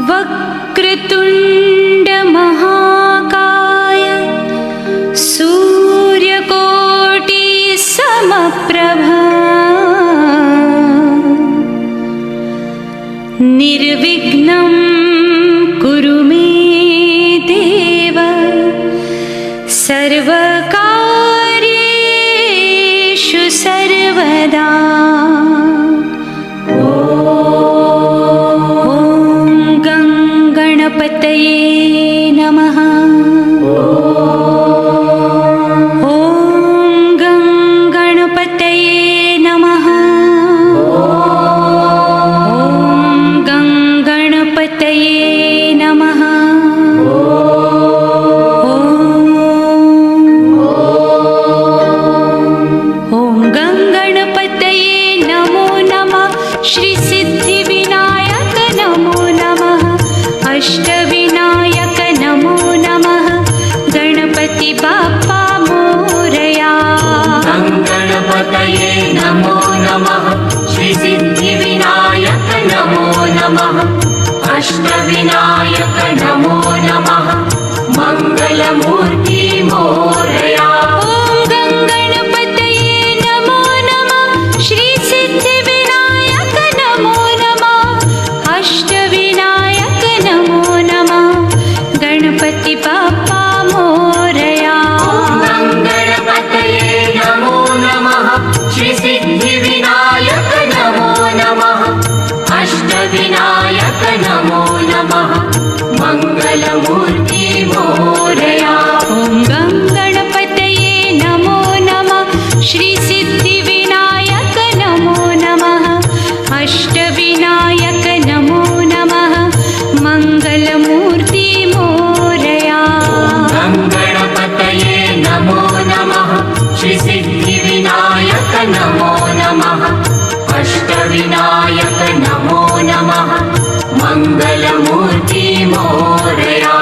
वक्रतुण्ड महाकाय सूर्यकोटि समप्रभा निर्विघ्नं कुरु मे देव सर्वकार्येषु सर्वदा। गणपतये नमः। ॐ गणपतये नमः। ॐ गणपतये नमः। ॐ गणपतये नमो नमः। श्री सिद्धिविनायक नमो नमः। अष्टविनायक नमो नमः। गणपति बाप्पा मोरया। गणपतये नमो नमः। श्री सिद्धिविनायक नमो नमः। अष्टविनायक नमो नमः। मंगलमूर्ति मोरया। गणपति बाप्पा मोरया। गणपतये नमो नमः। श्री सिद्धिविनायक नमो नमः। अष्टविनायक नमो नमः। मंगलमूर्ति मोरया। ॐ गणपतये नमो नमः। श्री सिद्धिविनायक नमो नमः। अष्टविनायक नमो नमः। मंगलमूर्ति गणपतये नमो नमः। श्री सिद्धिविनायक नमो नमः। अष्टविनायक नमो नमः। मंगलमूर्ति मोरया।